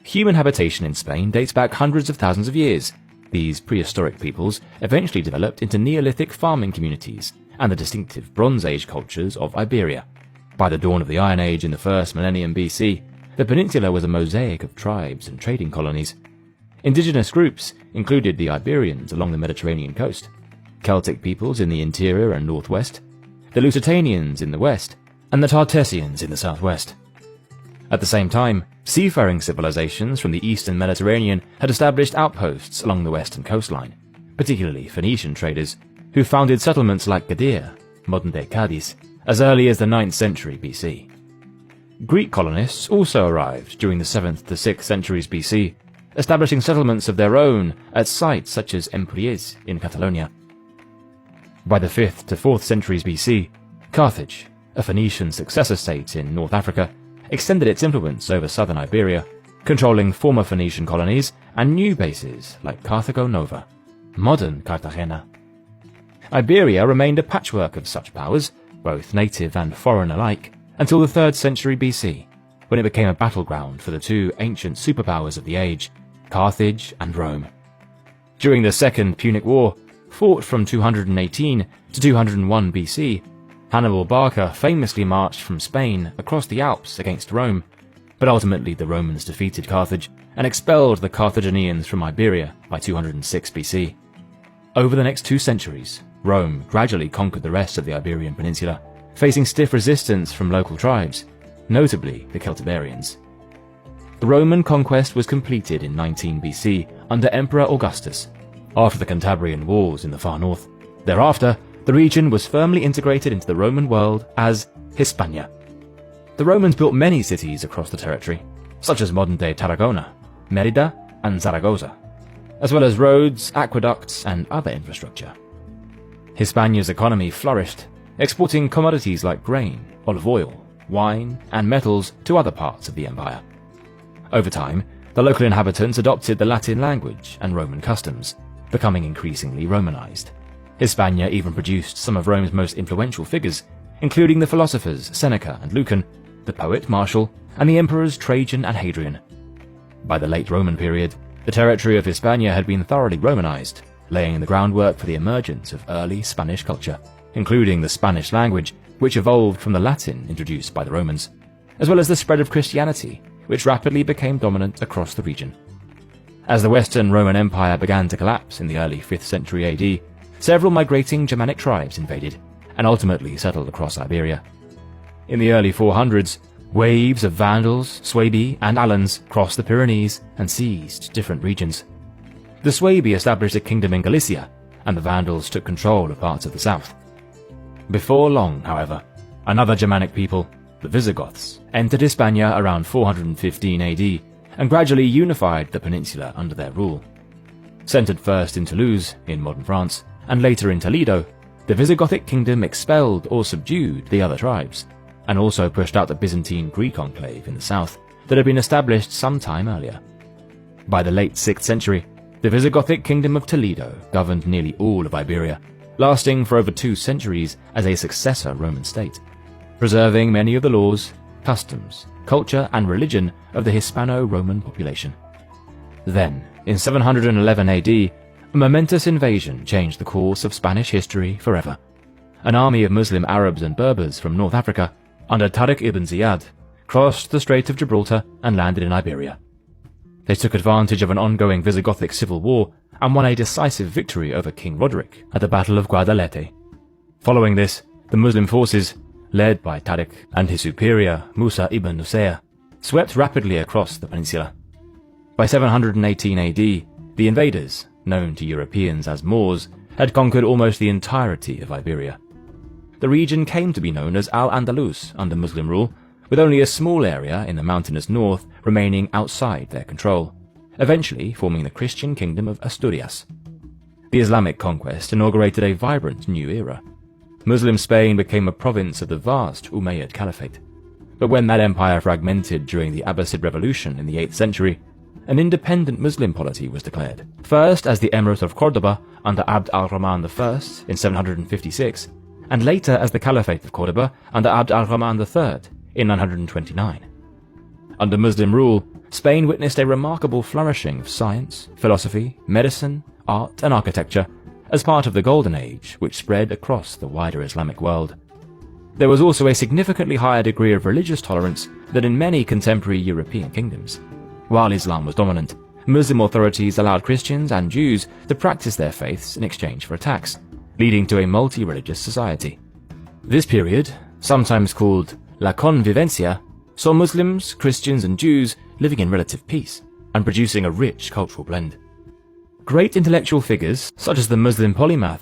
Human habitation in Spain dates back hundreds of thousands of years. These prehistoric peoples eventually developed into Neolithic farming communities and the distinctive Bronze Age cultures of Iberia. By the dawn of the Iron Age in the first millennium BC, the peninsula was a mosaic of tribes and trading colonies. Indigenous groups included the Iberians along the Mediterranean coast, Celtic peoples in the interior and northwest, the Lusitanians in the west, and the Tartessians in the southwest. At the same time, seafaring civilizations from the eastern Mediterranean had established outposts along the western coastline, particularly Phoenician traders, who founded settlements like Gadir, modern-day Cadiz, as early as the 9th century BC. Greek colonists also arrived during the 7th to 6th centuries BC, establishing settlements of their own at sites such as Empúries in Catalonia. By the 5th to 4th centuries BC, Carthage, a Phoenician successor state in North Africa, extended its influence over southern Iberia, controlling former Phoenician colonies and new bases like Carthago Nova, modern Cartagena. Iberia remained a patchwork of such powers, both native and foreign alike, until the 3rd century BC, when it became a battleground for the two ancient superpowers of the age, Carthage and Rome. During the Second Punic War, fought from 218 to 201 BC, Hannibal Barca famously marched from Spain across the Alps against Rome, but ultimately the Romans defeated Carthage and expelled the Carthaginians from Iberia by 206 BC. Over the next 2 centuries, Rome gradually conquered the rest of the Iberian Peninsula, facing stiff resistance from local tribes, notably the Celtiberians. The Roman conquest was completed in 19 BC under Emperor Augustus, after the Cantabrian Wars in the far north. Thereafter, the region was firmly integrated into the Roman world as Hispania. The Romans built many cities across the territory, such as modern-day Tarragona, Merida, and Zaragoza, as well as roads, aqueducts, and other infrastructure. Hispania's economy flourished, exporting commodities like grain, olive oil, wine, and metals to other parts of the empire. Over time, the local inhabitants adopted the Latin language and Roman customs, becoming increasingly Romanized. Hispania even produced some of Rome's most influential figures, including the philosophers Seneca and Lucan, the poet Martial, and the emperors Trajan and Hadrian. By the late Roman period, the territory of Hispania had been thoroughly Romanized, laying the groundwork for the emergence of early Spanish culture, including the Spanish language, which evolved from the Latin introduced by the Romans, as well as the spread of Christianity, which rapidly became dominant across the region. As the Western Roman Empire began to collapse in the early 5th century AD, several migrating Germanic tribes invaded and ultimately settled across Iberia. In the early 400s, waves of Vandals, Suebi, and Alans crossed the Pyrenees and seized different regions. The Suebi established a kingdom in Galicia, and the Vandals took control of parts of the south. Before long, however, another Germanic people, the Visigoths, entered Hispania around 415 AD and gradually unified the peninsula under their rule. Centered first in Toulouse, in modern France, and later in Toledo, the Visigothic kingdom expelled or subdued the other tribes, and also pushed out the Byzantine Greek enclave in the south that had been established some time earlier. By the late 6th century, the Visigothic kingdom of Toledo governed nearly all of Iberia, lasting for over 2 centuries as a successor Roman state, preserving many of the laws, customs, culture, and religion of the Hispano-Roman population. Then, in 711 AD, a momentous invasion changed the course of Spanish history forever. An army of Muslim Arabs and Berbers from North Africa, under Tariq ibn Ziyad, crossed the Strait of Gibraltar and landed in Iberia. They took advantage of an ongoing Visigothic civil war and won a decisive victory over King Roderick at the Battle of Guadalete. Following this, the Muslim forces, led by Tariq and his superior Musa ibn Nusayr, swept rapidly across the peninsula. By 718 AD, the invaders, known to Europeans as Moors, had conquered almost the entirety of Iberia. The region came to be known as Al-Andalus under Muslim rule, with only a small area in the mountainous north remaining outside their control, eventually forming the Christian kingdom of Asturias. The Islamic conquest inaugurated a vibrant new era. Muslim Spain became a province of the vast Umayyad Caliphate. But when that empire fragmented during the Abbasid Revolution in the 8th century, an independent Muslim polity was declared, first as the Emirate of Córdoba under Abd al-Rahman I in 756, and later as the Caliphate of Córdoba under Abd al-Rahman III in 929. Under Muslim rule, Spain witnessed a remarkable flourishing of science, philosophy, medicine, art, and architecture as part of the Golden Age, which spread across the wider Islamic world. There was also a significantly higher degree of religious tolerance than in many contemporary European kingdoms. While Islam was dominant, Muslim authorities allowed Christians and Jews to practice their faiths in exchange for a tax, leading to a multi-religious society. This period, sometimes called La Convivencia, saw Muslims, Christians, and Jews living in relative peace and producing a rich cultural blend. Great intellectual figures, such as the Muslim polymath